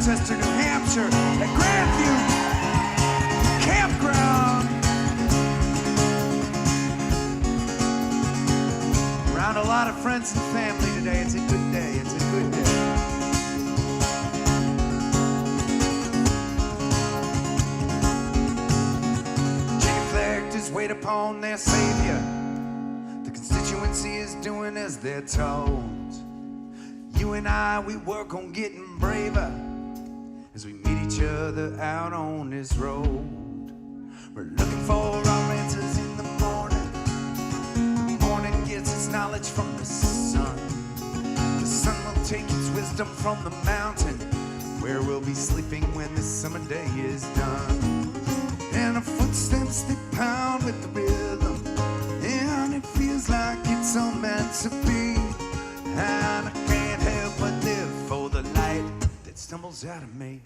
Rochester, New Hampshire, at Grandview Campground. Around a lot of friends and family today. It's a good day. It's a good day. Wait upon their savior. The constituency is doing as they're told. You and I, we work on getting braver as we meet each other out on this road. We're looking for our answers in the morning. The morning gets its knowledge from the sun. The sun will take its wisdom from the mountain, where we'll be sleeping when this summer day is done. And our footsteps, they pound with the rhythm, and it feels like it's all meant to be. And I can't help but live for the light that stumbles out of me.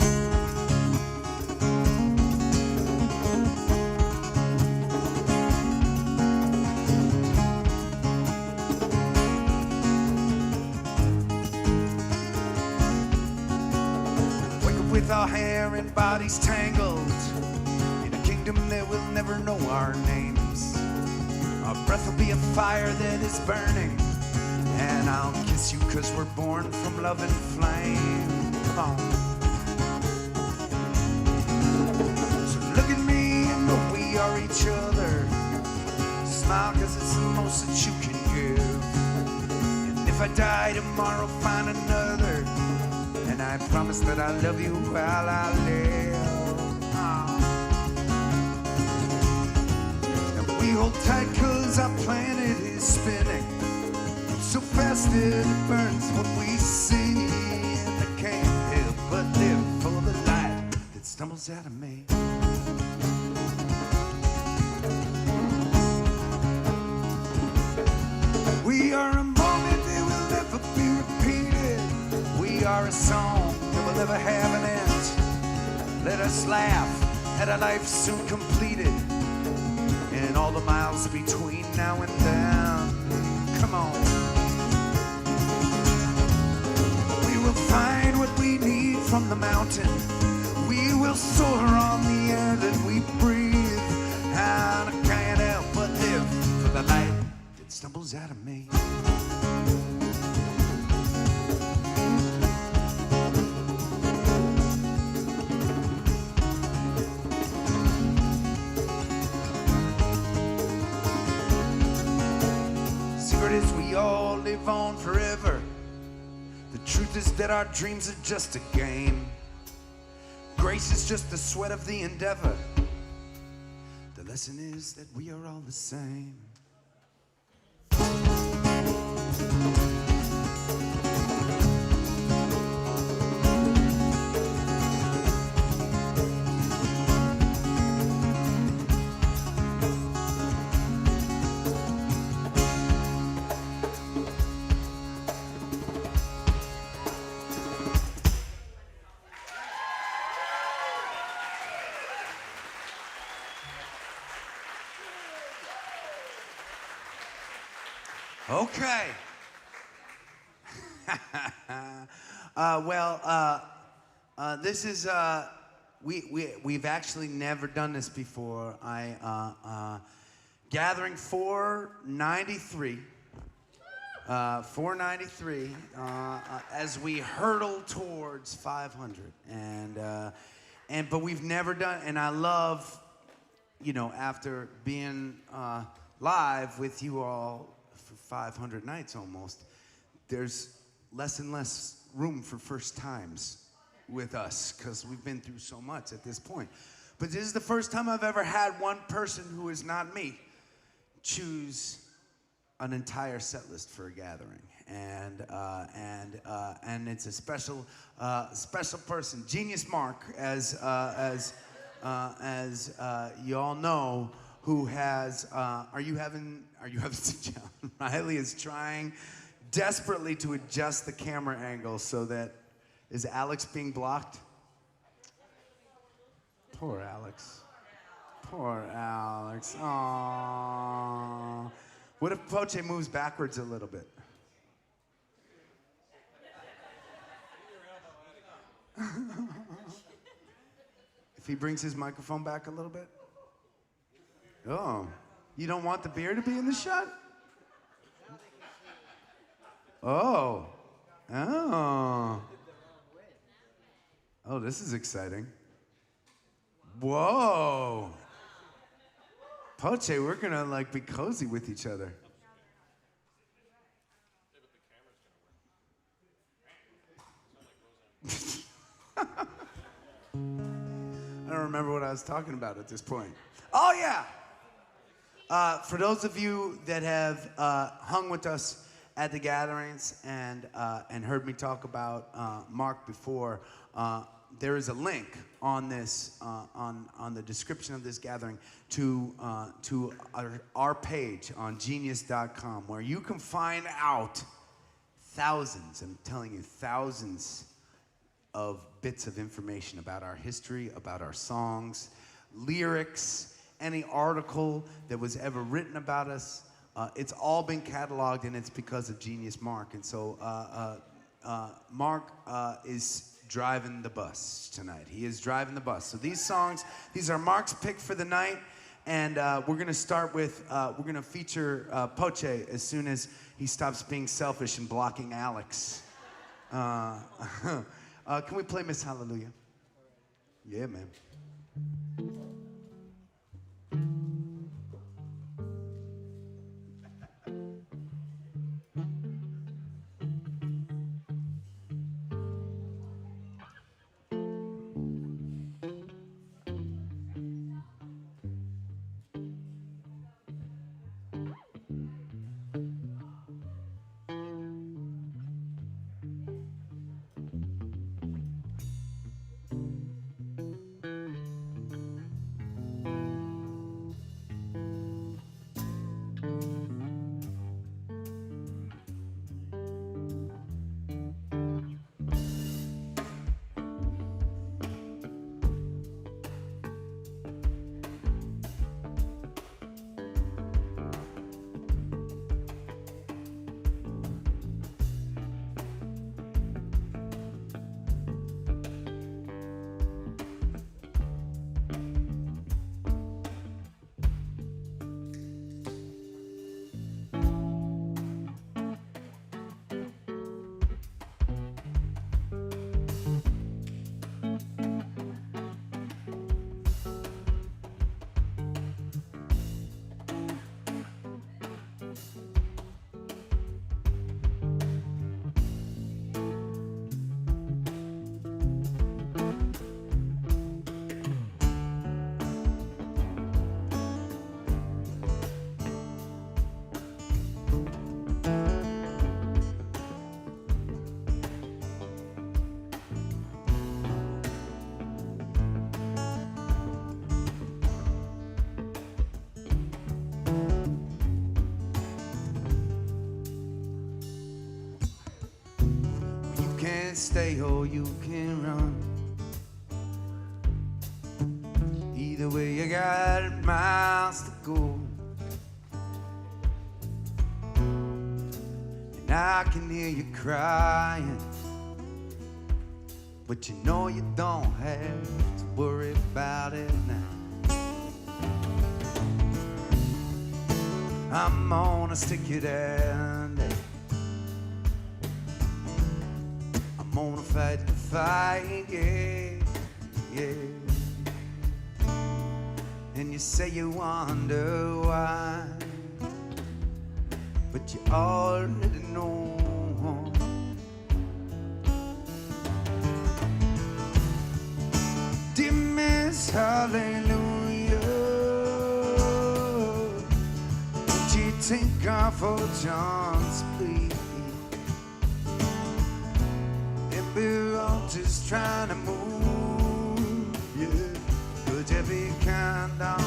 Wake up with our hair and bodies tangled, that we'll never know our names. Our breath will be a fire that is burning, and I'll kiss you 'cause we're born from love and flame. Come on. So look at me and know we are each other. Smile 'cause it's the most that you can give. And if I die tomorrow, find another, and I promise that I love you while I live. We hold tight 'cause our planet is spinning so fast that it burns what we see. And I can't help but live for the light that stumbles out of me. We are a moment that will never be repeated. We are a song that will never have an end. Let us laugh at a life soon completed, and all the miles between now and then. Come on. We will find what we need from the mountain. We will soar on the air that we breathe. And I can't help but live for the light that stumbles out of me. Is we all live on forever. The truth is that our dreams are just a game. Grace is just the sweat of the endeavor. The lesson is that we are all the same. Okay. This is, we've actually never done this before. Gathering 493, 493, as we hurtle towards 500. But we've never done, and I love, you know, after being live with you all for 500 nights almost, there's less and less room for first times with us because we've been through so much at this point. But this is the first time I've ever had one person who is not me choose an entire set list for a gathering, and it's a special person, Genius Mark, as you all know, who has, are you having to John? Riley is trying desperately to adjust the camera angle so that, is Alex being blocked? Poor Alex. Poor Alex. Aww. What if Poche moves backwards a little bit? he brings his microphone back a little bit. Oh, you don't want the beer to be in the shot? Oh. Oh. Oh, this is exciting. Whoa. Poche, we're gonna like be cozy with each other. I don't remember what I was talking about at this point. Oh yeah. For those of you that have hung with us at the gatherings and heard me talk about Mark before, there is a link on this on the description of this gathering to our page on genius.com, where you can find out thousands, I'm telling you, thousands of bits of information about our history, about our songs, lyrics, any article that was ever written about us. It's all been cataloged, and it's because of Genius Mark. And so Mark is driving the bus tonight. He is driving the bus. So these songs, these are Mark's pick for the night. And we're going to start with, we're going to feature Poche as soon as he stops being selfish and blocking Alex. Can we play Miss Hallelujah? Yeah, man. Stay or you can run. Either way you got miles to go. And I can hear you crying, but you know you don't have to worry about it now. I'm gonna stick you down there. I'm gonna fight the fight, yeah, yeah. And you say you wonder why, but you already know. Dear Miss Hallelujah, would you take off for John's plea? We're all just trying to move, yeah. Could you be kind on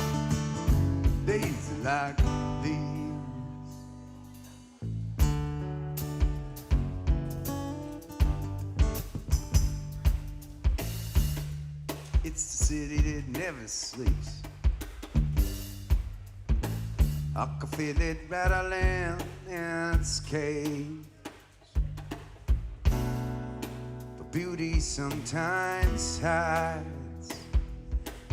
days like these? It's the city that never sleeps. I can feel it rattling in its cage. Beauty sometimes hides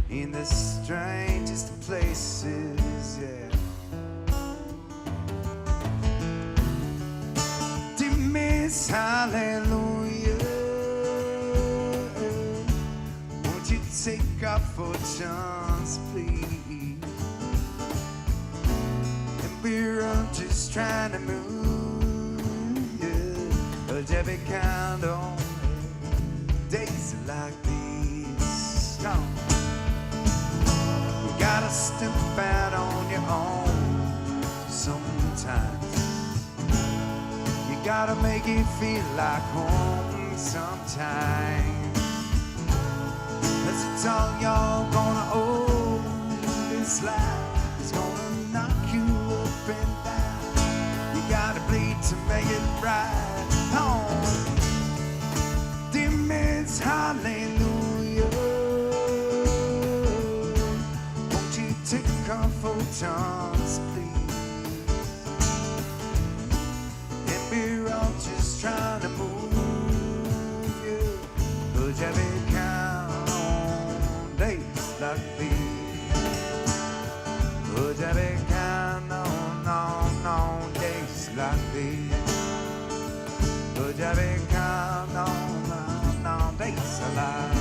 in the strangest of places, yeah. Dear Miss Hallelujah, won't you take off for chance, please? And we're all just trying to move, yeah. But every kind on days like these, come. You gotta step out on your own sometimes. You gotta make it feel like home sometimes. That's it's all you're gonna owe. This life is gonna knock you up and down. You gotta bleed to make it right home. Dear Miss Hallelujah, won't you take off for chance, please? And we're all just trying to move you, but you be count on days like these. But you be count on days like these. But you be count on days alive.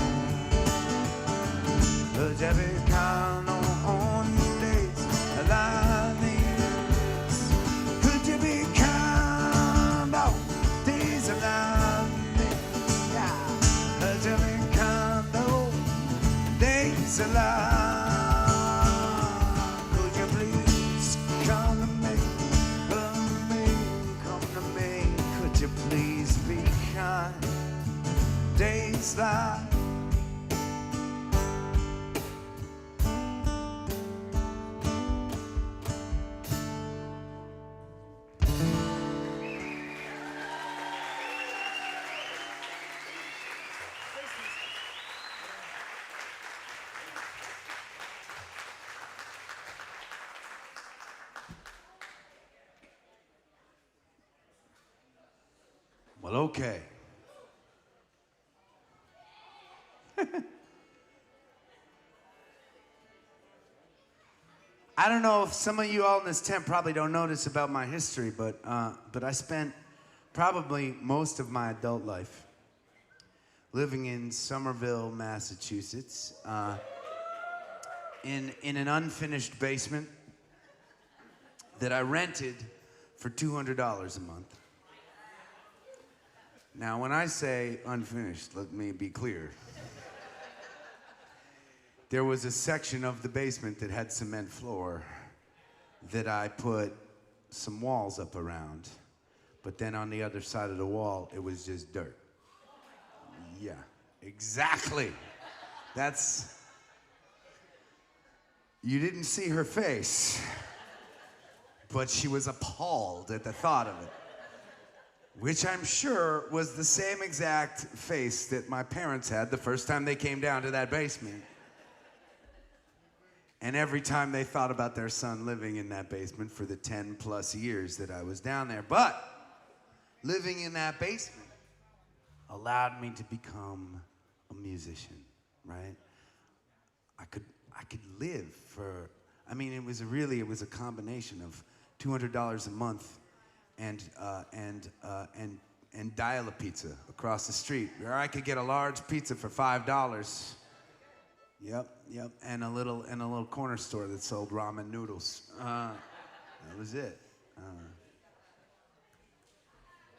But you be count on days alive. Could you be count on days alive? Yeah. Could you be count on days alive? Could you please come to me, come to me, come to me? Could you please be kind? Days like well, okay. I don't know if some of you all in this tent probably don't know this about my history, but I spent probably most of my adult life living in Somerville, Massachusetts, in an unfinished basement that I rented for $200 a month. Now, when I say unfinished, let me be clear. There was a section of the basement that had cement floor that I put some walls up around. But then on the other side of the wall, it was just dirt. Yeah, exactly. That's... You didn't see her face, but she was appalled at the thought of it. Which I'm sure was the same exact face that my parents had the first time they came down to that basement. And every time they thought about their son living in that basement for the 10 plus years that I was down there. But living in that basement allowed me to become a musician, right? I could live for, I mean, it was a combination of $200 a month and Dial-A-Pizza across the street, where I could get a large pizza for $5. Yep, and a little corner store that sold ramen noodles. That was it.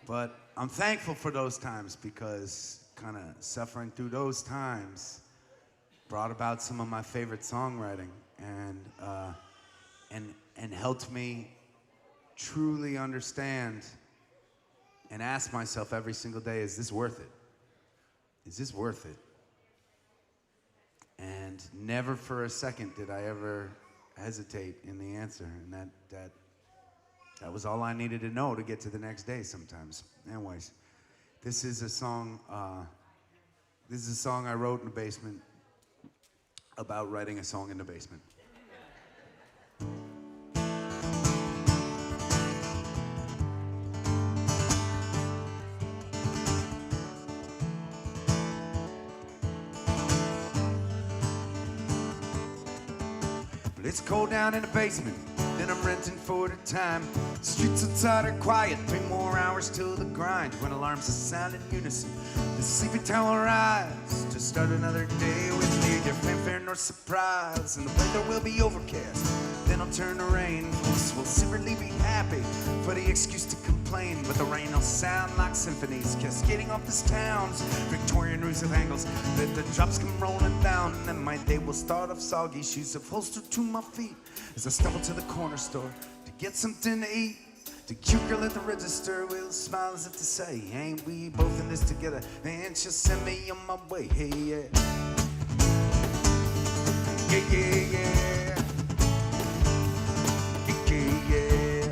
But I'm thankful for those times, because kind of suffering through those times brought about some of my favorite songwriting and helped me truly understand and ask myself every single day, is this worth it? Is this worth it? And never for a second did I ever hesitate in the answer. And that was all I needed to know to get to the next day sometimes. Anyways, this is a song I wrote in the basement about writing a song in the basement. It's cold down in the basement, then I'm renting for the time. Streets outside are quiet, 3 more hours till the grind. When alarms sound in unison, the sleepy town will rise to start another day with neither fanfare nor surprise. And the weather will be overcast, then I'll turn to rain. Folks will secretly be happy for the excuse to complain, but the rain will sound like symphonies cascading off this town's Victorian roofs of angles. Let the drops come rolling down, and then my day will start off soggy. Shoes upholstered to my feet as I stumble to the corner store to get something to eat. The cute girl at the register will smile as if to say, ain't we both in this together? And she'll send me on my way. Hey, yeah. Yeah, yeah, yeah. Yeah, yeah.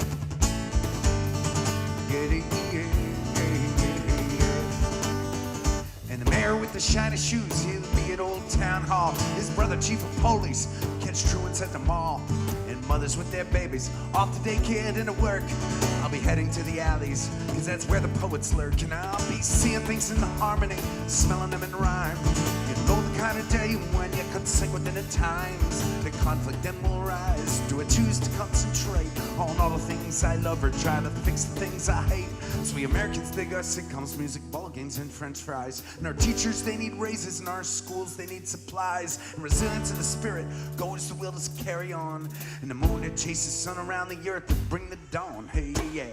And the mayor with the shiny shoes, he'll be at Old Town Hall. His brother, chief of police, catch truants at the mall. And mothers with their babies, off to daycare and to work. I'll be heading to the alleys, cause that's where the poets lurk. And I'll be seeing things in the harmony, smelling them in rhyme. You know the kind of day when you could sing within the times. The conflict then will rise. Do I choose to concentrate on all the things I love, or try to fix the things I hate? So we Americans dig our sitcoms, music, ball games, and french fries. And our teachers, they need raises, and our schools, they need supplies. And resilience of the spirit goes the will to carry on. And the moon that chases the sun around the earth to bring the dawn. Hey, yeah.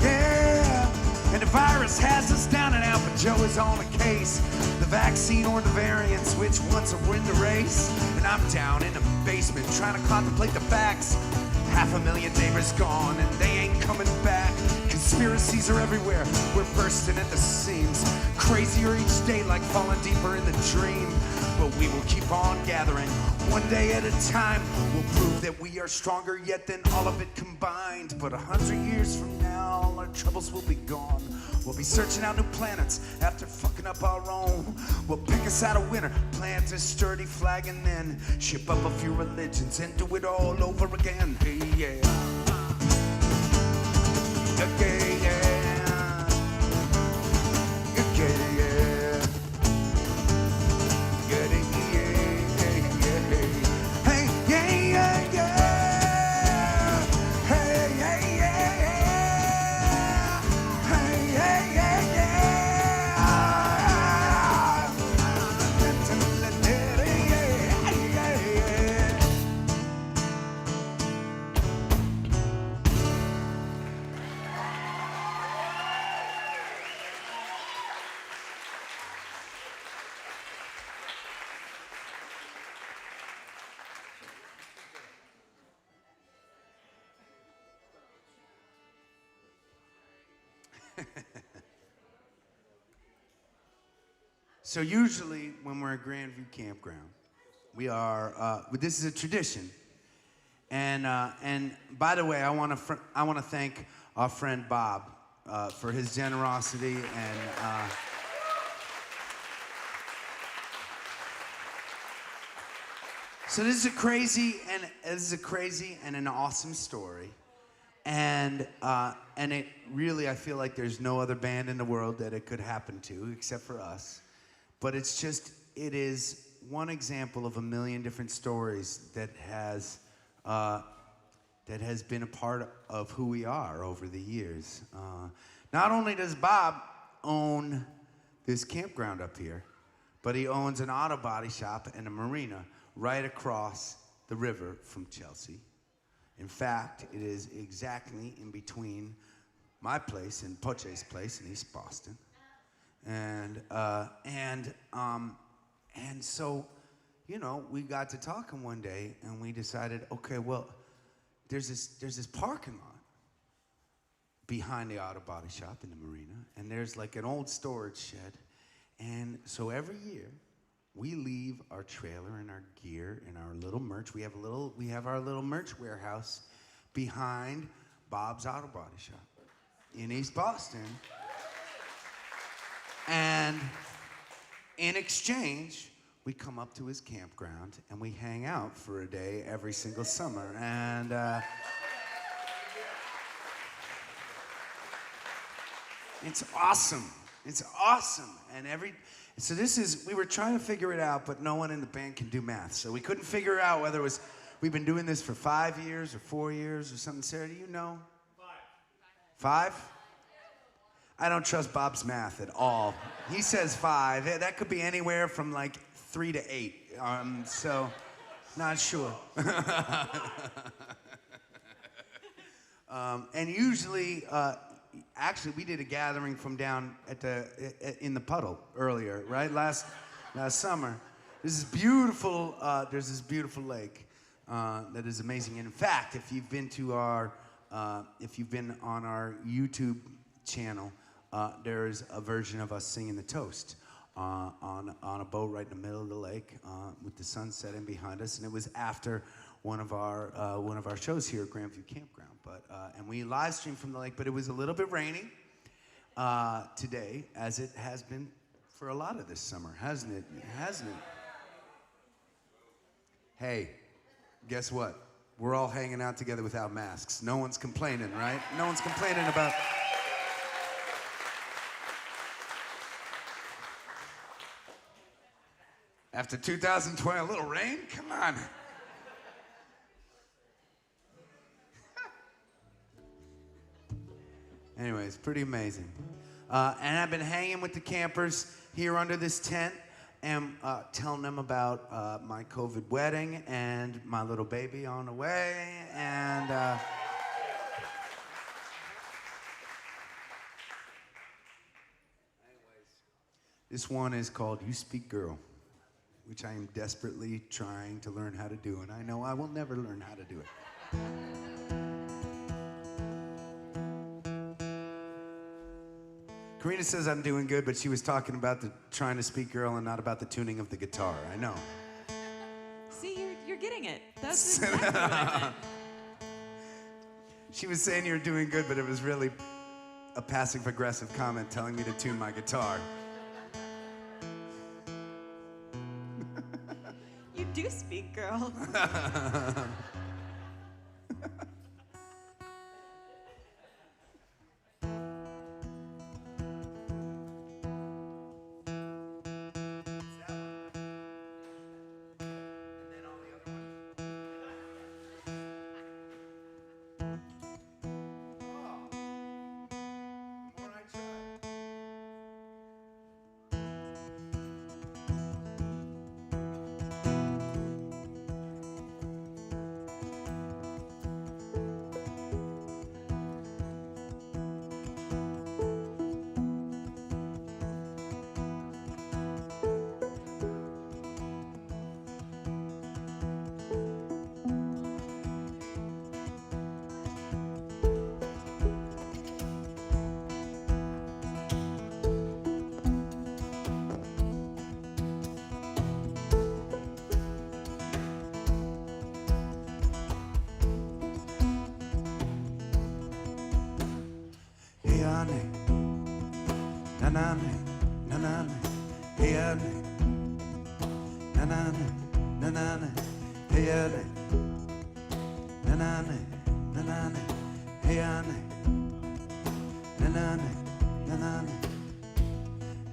Yeah. And the virus has us down and out, but Joe is on a case. The vaccine or the variants, which ones will win the race? And I'm down in the basement trying to contemplate the facts. 500,000 neighbors gone and they ain't coming back. Conspiracies are everywhere, we're bursting at the seams. Crazier each day, like falling deeper in the dream. But we will keep on gathering, one day at a time. We'll prove that we are stronger yet than all of it combined. But 100 years from now, all our troubles will be gone. We'll be searching out new planets after fucking up our own. We'll pick us out a winner, plant a sturdy flag, and then ship up a few religions and do it all over again. Hey, yeah. Okay, yeah. Okay, yeah. Get it, yeah, yeah, yeah. Hey, yeah, yeah, yeah. Hey, yeah, yeah, yeah. Hey, yeah, yeah, yeah. So usually when we're at Grandview Campground, we are, this is a tradition. And by the way, I want to thank our friend Bob for his generosity and so this is a crazy and an awesome story. And it really, I feel like there's no other band in the world that it could happen to except for us. But it is one example of a million different stories that has been a part of who we are over the years. Not only does Bob own this campground up here, but he owns an auto body shop and a marina right across the river from Chelsea. In fact, it is exactly in between my place and Poche's place in East Boston. And so, you know, we got to talking one day and we decided, okay, well, there's this parking lot behind the auto body shop in the marina, and there's like an old storage shed. And so every year we leave our trailer and our gear and our little merch. We have our little merch warehouse behind Bob's auto body shop in East Boston. And in exchange, we come up to his campground and we hang out for a day every single summer. And It's awesome. It's awesome. And so we were trying to figure it out, but no one in the band can do math. So we couldn't figure out whether it was, we've been doing this for 5 years or 4 years or something. Sarah, do you know? 5. 5? I don't trust Bob's math at all. He says 5. That could be anywhere from like 3 to 8. So, not sure. And usually, actually, we did a gathering from down in the puddle earlier, right? Last summer. There's this beautiful lake that is amazing. And in fact, if you've been on our YouTube channel, there's a version of us singing the toast on a boat right in the middle of the lake with the sun setting behind us, and it was after one of our shows here at Grandview Campground. And we live streamed from the lake, but it was a little bit rainy today, as it has been for a lot of this summer, hasn't it? Hasn't it? Hey, guess what? We're all hanging out together without masks. No one's complaining, right? No one's complaining about. After 2020, a little rain? Come on. Anyways, pretty amazing. And I've been hanging with the campers here under this tent and telling them about my COVID wedding and my little baby on the way. And this one is called You Speak Girl, which I am desperately trying to learn how to do, and I know I will never learn how to do it. Karina says I'm doing good, but she was talking about the trying to speak girl and not about the tuning of the guitar. I know. See, you're getting it. That's exactly what I meant. She was saying you're doing good, but it was really a passive-aggressive comment telling me to tune my guitar. You do speak, girl.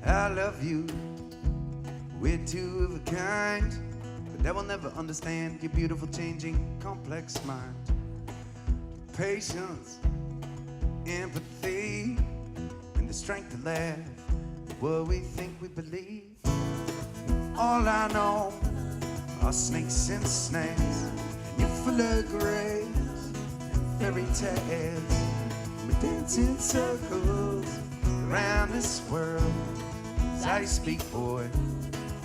I love you, we're two of a kind, but that will never understand your beautiful, changing, complex mind. Patience, empathy, and the strength to laugh at what we think we believe. All I know are snakes and snails, and you're full of grace and fairy tales. We dance in circles around this world. As I speak, boy,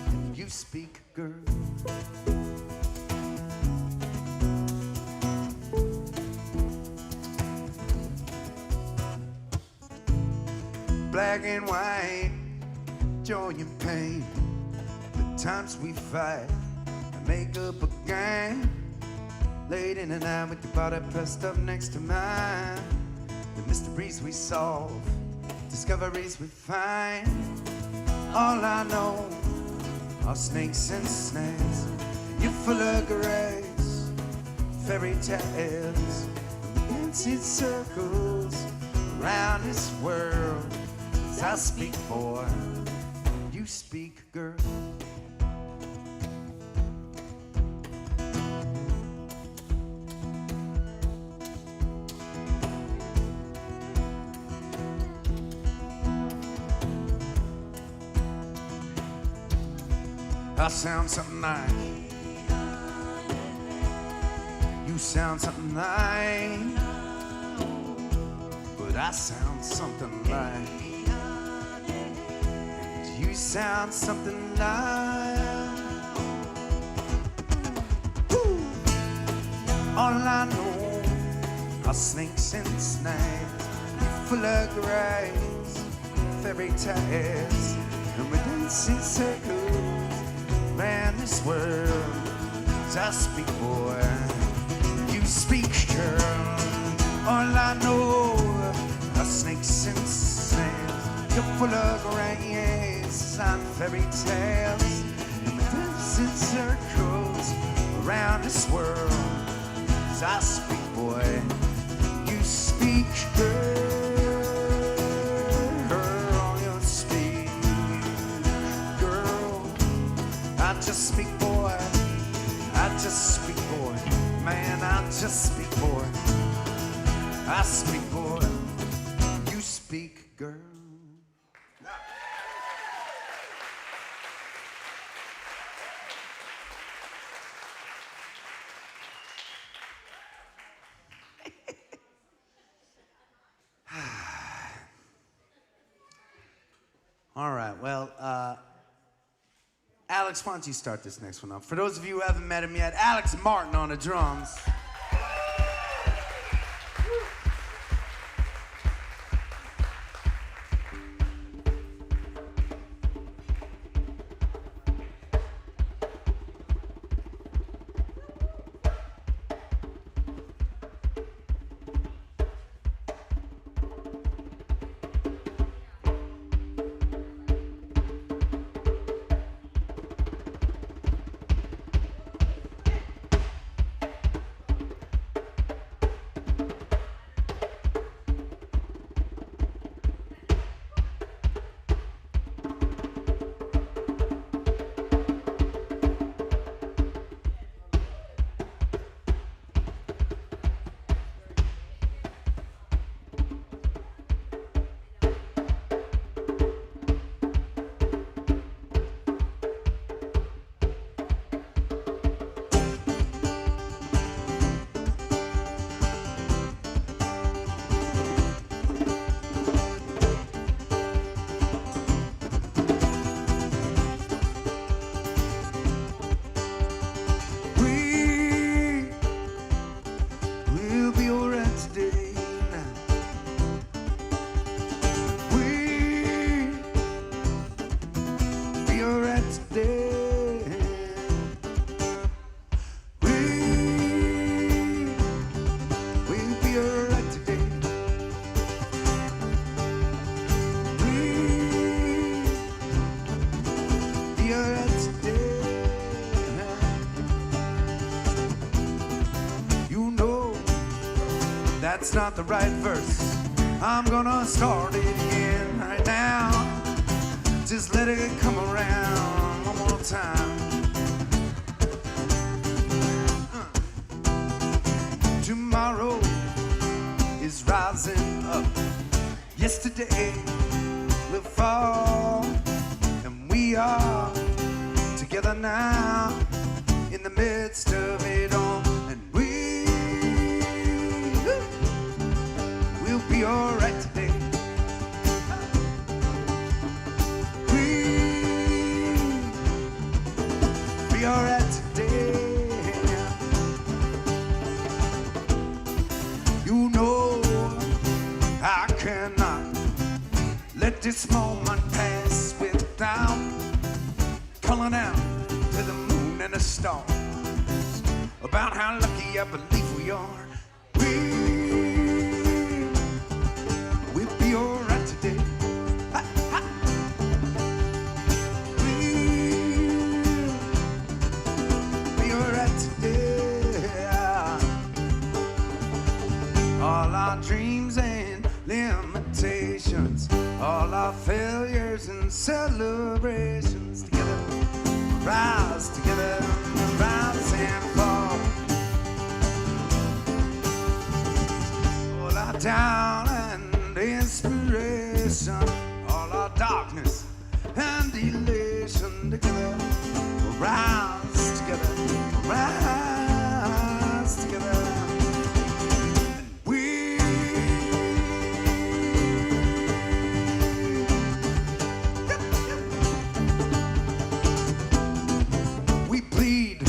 and you speak, girl. Black and white, joy and pain, the times we fight and make up a gang. Late in the night with your body pressed up next to mine, the mysteries we solve, discoveries we find. All I know are snakes and snails. You're full of grace, fairy tales. We dance in circles around this world. As I speak, boy, you speak, girl. I sound something like, you sound something like, but I sound something like, and you sound something like. Woo! All I know are snakes and snails, full of grace, fairy tales, and we dance in circles around this world. As I speak, boy, you speak, girl. All I know are snakes and snails. You're full of grace and fairy tales, and we dance in circles around this world. As I speak, boy, you speak, girl. You speak, girl. I just speak, boy. I just speak, boy. Man, I just speak, boy. I speak, boy. You speak, girl. All right, well, Alex, why don't you start this next one up? For those of you who haven't met him yet, Alex Martin on the drums. That's not the right verse. I'm gonna start it again right now. Just let it come around one more time. Tomorrow is rising up. Yesterday will fall, and we are together now in the midst of it all. And we'll be alright today. We'll be alright today. You know I cannot let this moment pass without calling out to the moon and the stars about how lucky I believe we are. We'll be alright today. Ha, ha. We'll be alright today. All our dreams and limitations, all our faith celebrations together, rise together, rise and fall. All our down and inspiration, all our darkness and elation together, rise together, rise together. We bleed,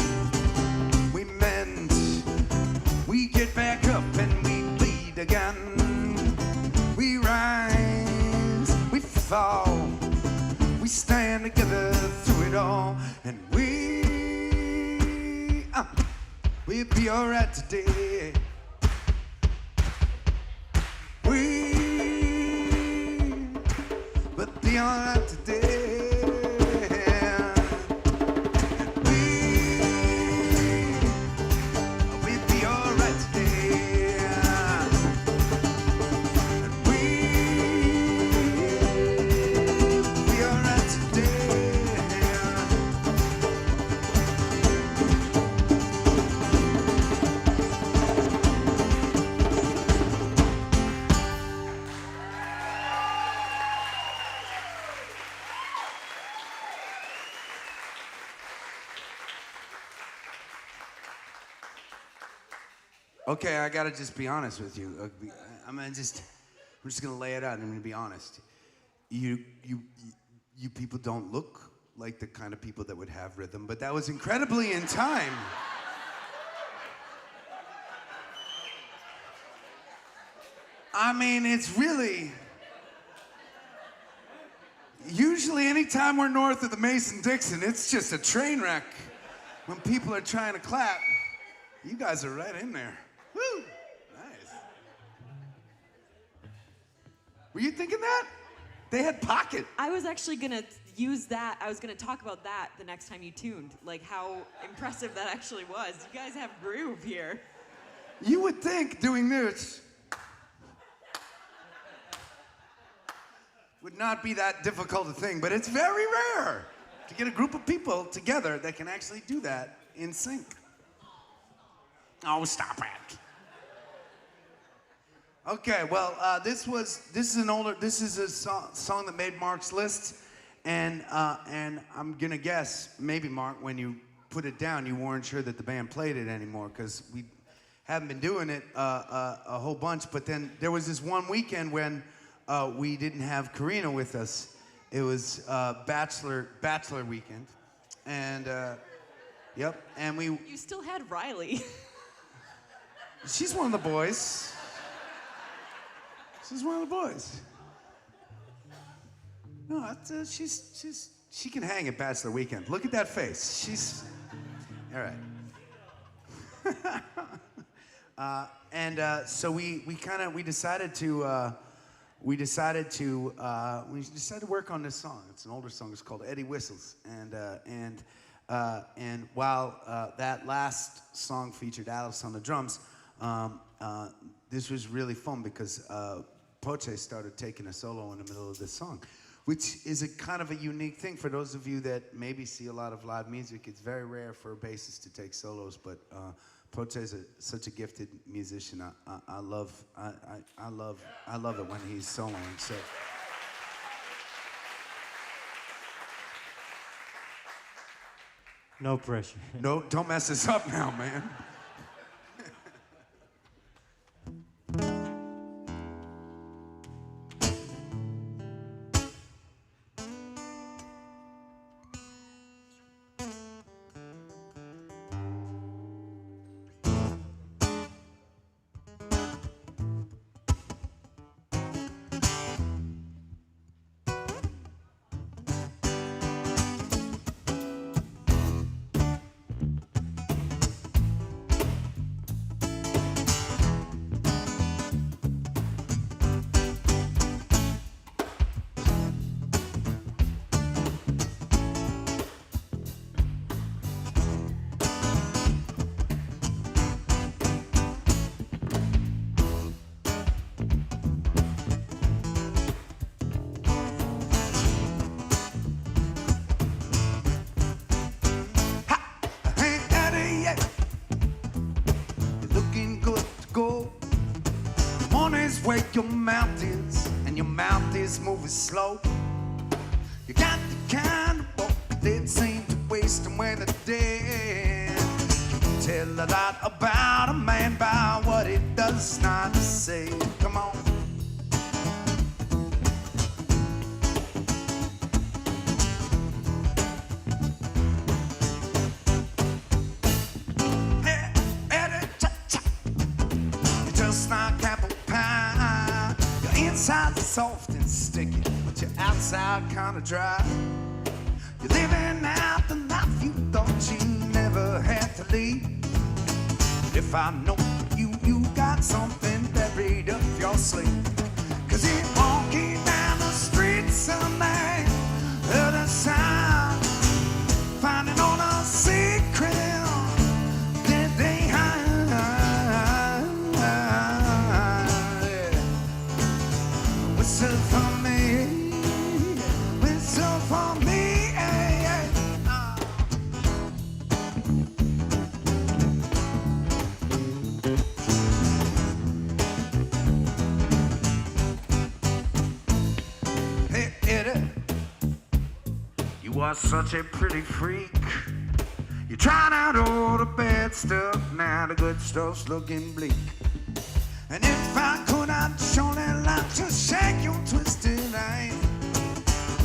we mend, we get back up and we bleed again. We rise, we fall, we stand together through it all, and we'll be alright today. We'll be alright today. We'll be alright today. We'll be alright today. Okay, I gotta just be honest with you. I'm just gonna lay it out and I'm gonna be honest. You people don't look like the kind of people that would have rhythm, but that was incredibly in time. I mean, it's really, usually anytime we're north of the Mason-Dixon, it's just a train wreck when people are trying to clap. You guys are right in there. Woo! Nice. Were you thinking that? They had pocket. I was actually gonna use that. I was gonna talk about that the next time you tuned, like how impressive that actually was. You guys have groove here. You would think doing this would not be that difficult a thing, but it's very rare to get a group of people together that can actually do that in sync. Oh, stop it. Okay, well, this is a song that made Mark's list, and I'm gonna guess, maybe Mark, when you put it down, you weren't sure that the band played it anymore, because we haven't been doing it a whole bunch, but then there was this one weekend when we didn't have Karina with us. It was bachelor weekend, and yep, and You still had Riley. she's one of the boys. She's one of the boys. No, she can hang at bachelor weekend. Look at that face. She's all right. So we decided to work on this song. It's an older song. It's called Eddie Whistles. And while that last song featured Alice on the drums, this was really fun because Poche started taking a solo in the middle of this song, which is a kind of a unique thing for those of you that maybe see a lot of live music. It's very rare for a bassist to take solos, but Poche is such a gifted musician. I love it when he's soloing. So. No pressure. No, don't mess this up now, man. if your mouth is, and your mouth is moving slow. You got the kind of book that seem to waste them when they're dead. You can tell a lot about a man by what he does not say. Come on. Like apple pie, your inside's soft and sticky, but your outside kinda dry. You're living out the life you thought you never had to lead. But if I know you, you got something buried up your sleeve. 'Cause you're walking down the street Sunday, other side, finding all the secret that they hide. Whistle for me, whistle for me, hey, hey. Hey, Eddie, you are such a pretty freak. You tried out all the bad stuff, now the good stuff's looking bleak. And if I could, I'd surely like to shake your twisted hand,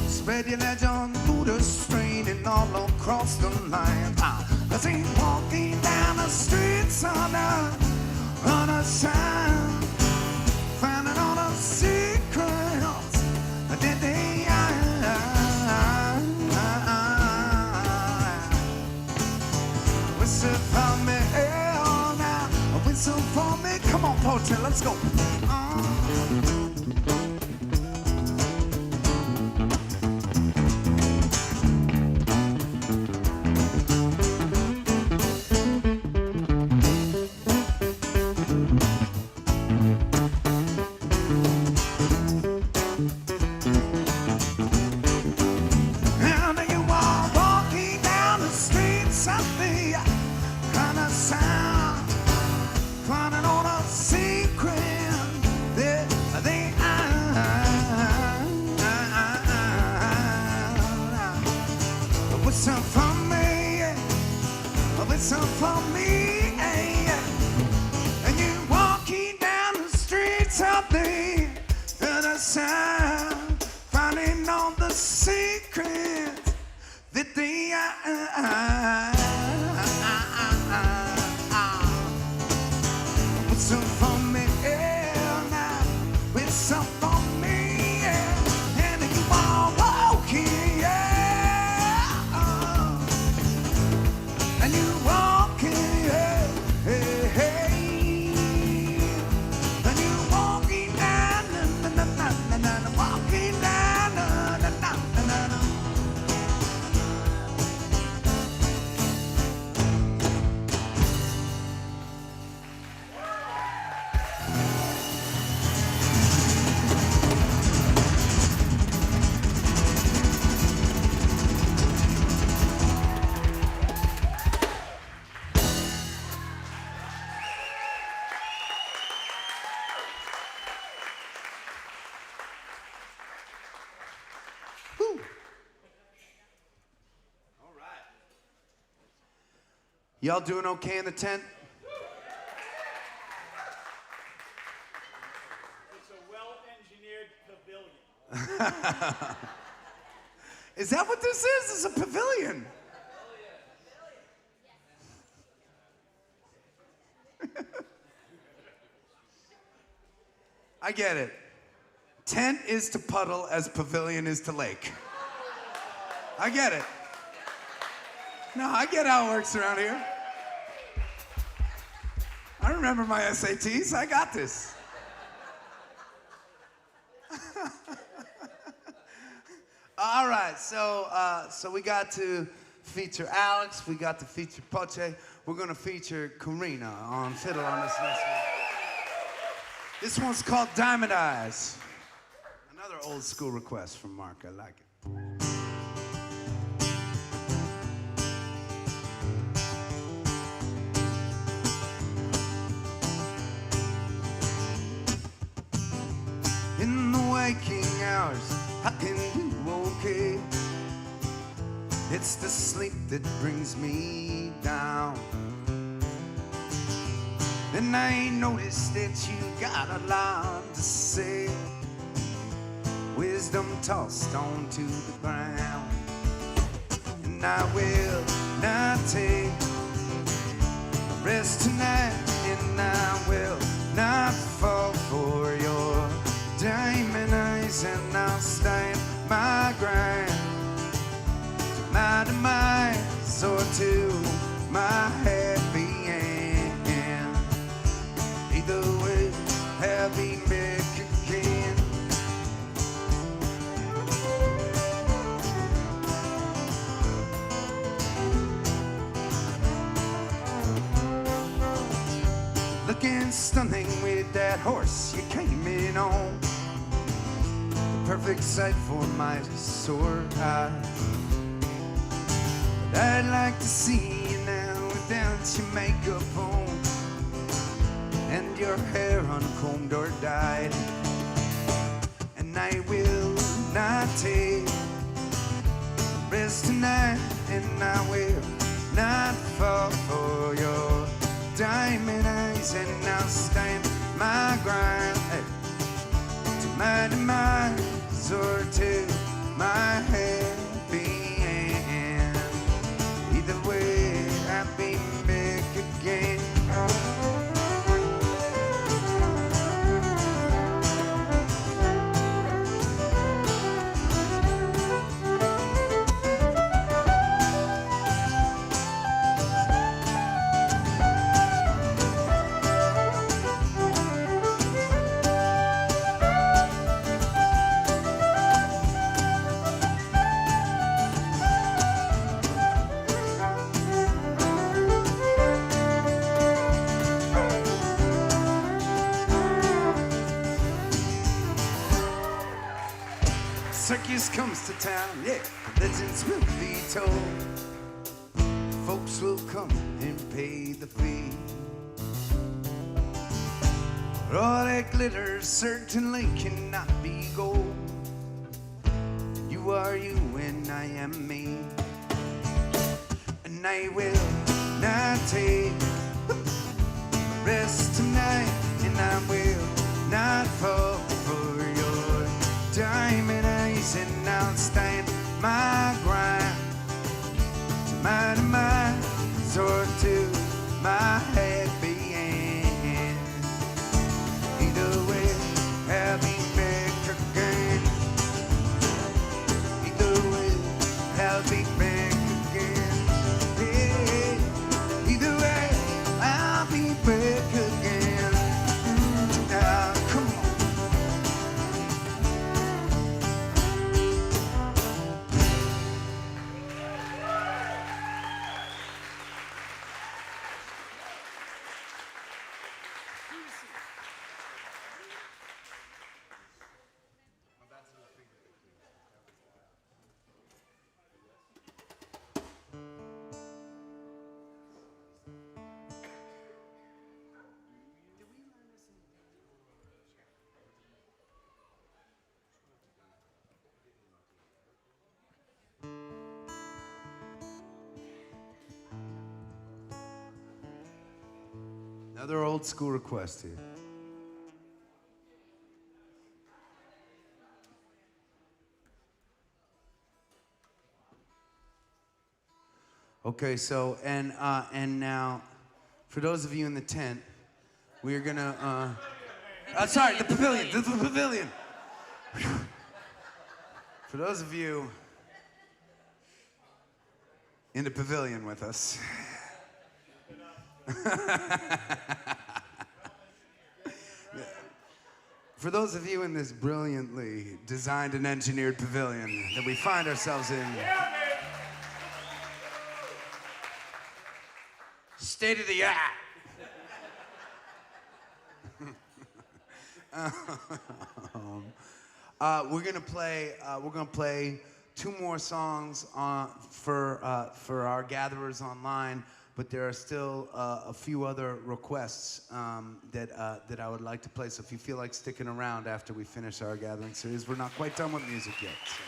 spread your legend through the street and all across the land. I see walking down the streets on the other side, finding all the secrets that they whistle for me, oh, now whistle for me. Come on, Poetry, let's go. And you are walking down the streets of the kind of sound, finding all the secrets that they whistle for me, whistle for me, and you walking down the streets of the other side, finding all the secrets that they whistle for me, now whistle for me, and you are walking, and you walking, hey, hey, and you walking down, walking down, Whew. All right. Y'all doing okay in the tent? It's a well-engineered pavilion. Is that what this is? It's a pavilion. I get it. Tent is to puddle as pavilion is to lake. I get it. No, I get how it works around here. I remember my SATs. I got this. All right, so we got to feature Alex. We got to feature Poche. We're gonna feature Karina on fiddle on this next one. This one's called Diamond Eyes. Another old school request from Mark. I like it. it's the sleep that brings me down. And I ain't noticed that you got a lot to say. Wisdom tossed onto the ground. And I will not take a rest tonight. And I will not fall for your diamond eyes. And I'll stand my ground to my demise or to my happy end. Either way, I'll be back again. Looking stunning with that horse you came in on. The perfect sight for my sore eyes. But I'd like to see you now without your makeup on and your hair uncombed or dyed. And I will not take a rest tonight. And I will not fall for your diamond eyes. And I'll stand my ground, hey, to my demise or to my happy end. Either way, I'll be back again. Circus comes to town, yeah, legends will be told. Folks will come and pay the fee. But all that glitters certainly cannot be gold. You are you and I am me. And I will not take a rest tonight. And I will not fall for your diamond eyes. And I'll stand my ground to my demise or to my happy end. Either way, I'll be back again. Either way, I'll be back again. Yeah. Either way, I'll be back again. Now, come on. Another old school request here. Okay, so and now, for those of you in the tent, we are gonna. Sorry, the pavilion. The pavilion. For those of you in the pavilion with us. For those of you in this brilliantly designed and engineered pavilion that we find ourselves in, state of the art. We're gonna play two more songs for our gatherers online. But there are still a few other requests that I would like to play. So if you feel like sticking around after we finish our gathering series, we're not quite done with music yet. So.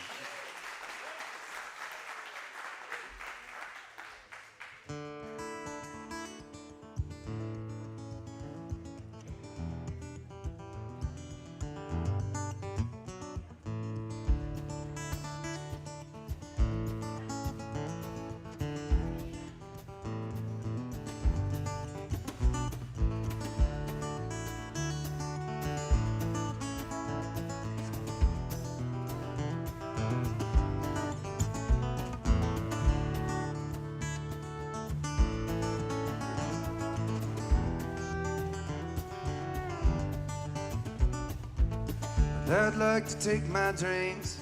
I'd like to take my dreams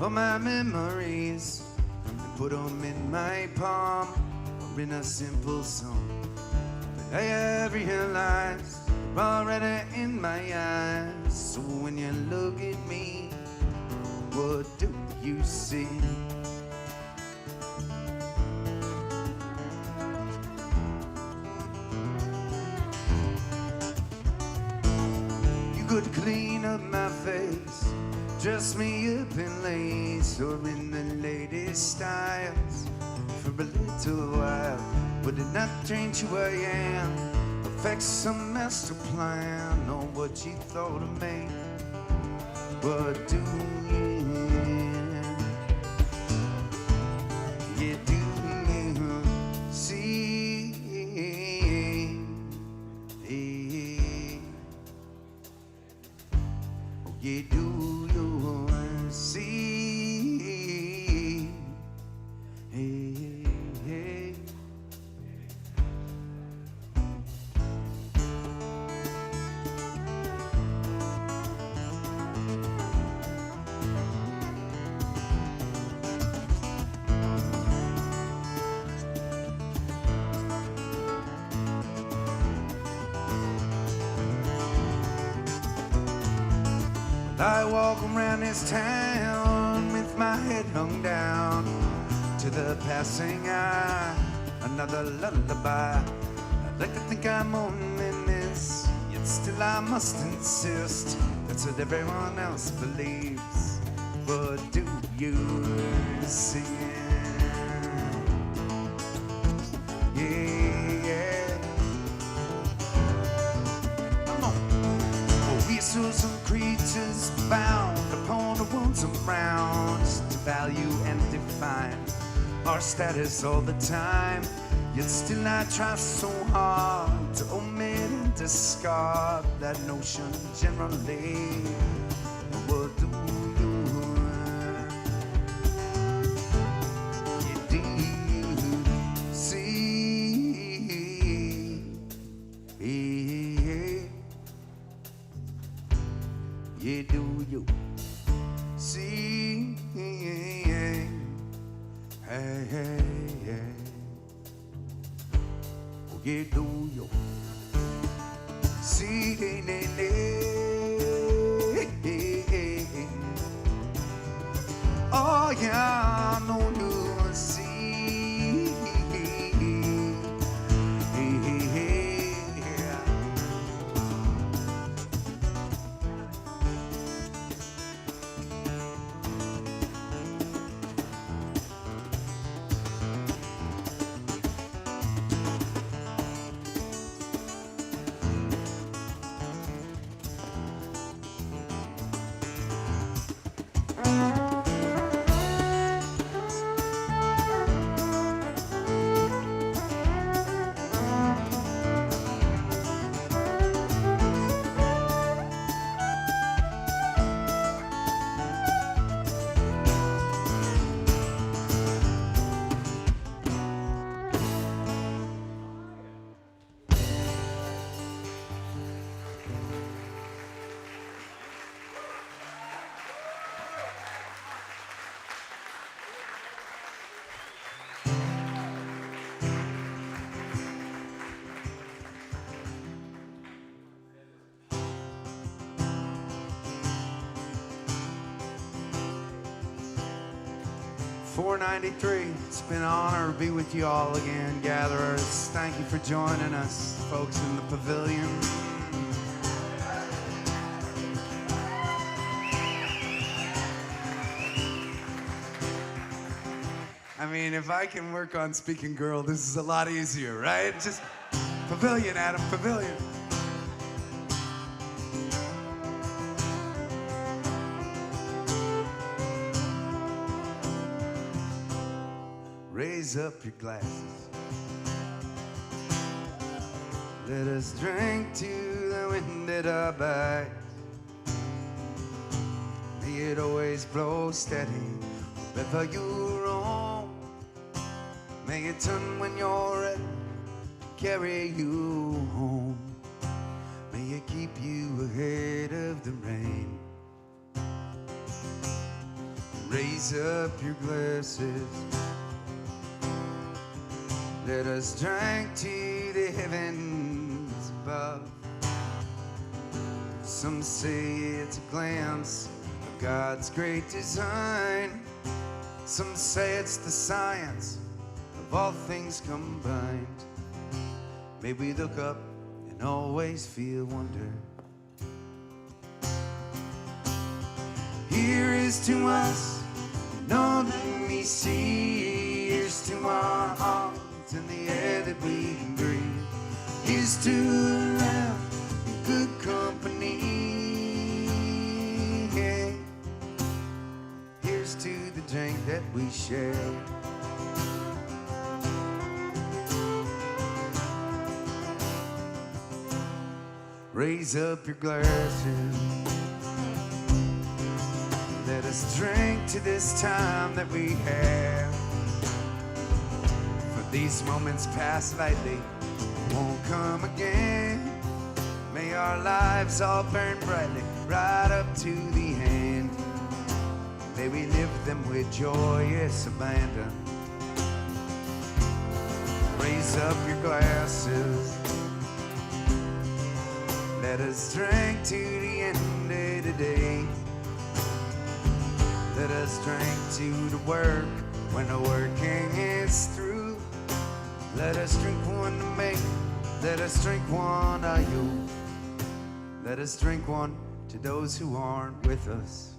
or my memories and put them in my palm or in a simple song. But I have realized they're already in my eyes. So when you look at me, what do you see? You could clean up my face, dress me up in lace or in the latest styles for a little while. Would it not change who I am, affect some master plan on what you thought of me? What do you do see? You do you see? I walk around this town with my head hung down to the passing eye, another lullaby. I'd like to think I'm only this, yet still I must insist that's what everyone else believes. What do you see? Yeah. Come on. We saw some creatures bound upon the worlds around us to value and define our status all the time. Yet still I try so hard to omit and discard that notion generally. What do you see? Yeah, do you see? Hey, hey, hey. Oh, yeah, do you see? Oh, yeah, I know you see. .493. It's been an honor to be with you all again, gatherers. Thank you for joining us, folks in the pavilion. I mean, if I can work on speaking girl, this is a lot easier, right? Just pavilion, Adam, pavilion. Raise up your glasses. Let us drink to the wind at our back. May it always blow steady wherever you roam. May it turn when you're ready to carry you home. May it keep you ahead of the rain. Raise up your glasses. Let us drink to the heavens above. Some say it's a glimpse of God's great design. Some say it's the science of all things combined. May we look up and always feel wonder. Here is to us, and all that we see. Here's to our hearts and the air that we can breathe. Here's to love and good company. Yeah. Here's to the drink that we share. Raise up your glasses. Let us drink to this time that we have. For these moments pass lightly, won't come again. May our lives all burn brightly, right up to the end. May we live them with joyous abandon. Raise up your glasses. Let us drink to the end of the day. Let us drink to the work when the working is through. Let us drink one to make, let us drink one to you. Let us drink one to those who aren't with us.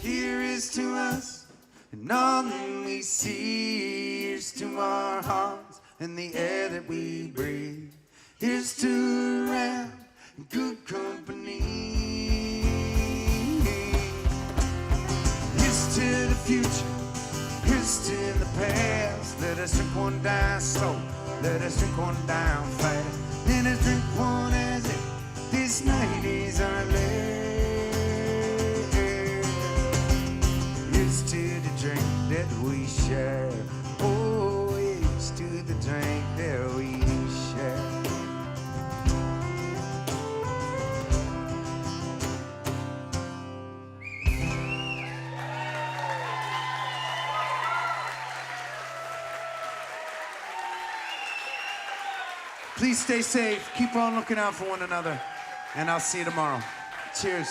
Here is to us, and all that we see. Here's to our hearts and the air that we breathe. Here's to around good company. Here's to the future, here's to the past. Let us drink one down slow, let us drink one down fast. Let us drink one as if this night is our last. Here's to the drink that we share. Oh, here's to the drink that we share. Please stay safe. Keep on looking out for one another. And I'll see you tomorrow. Cheers.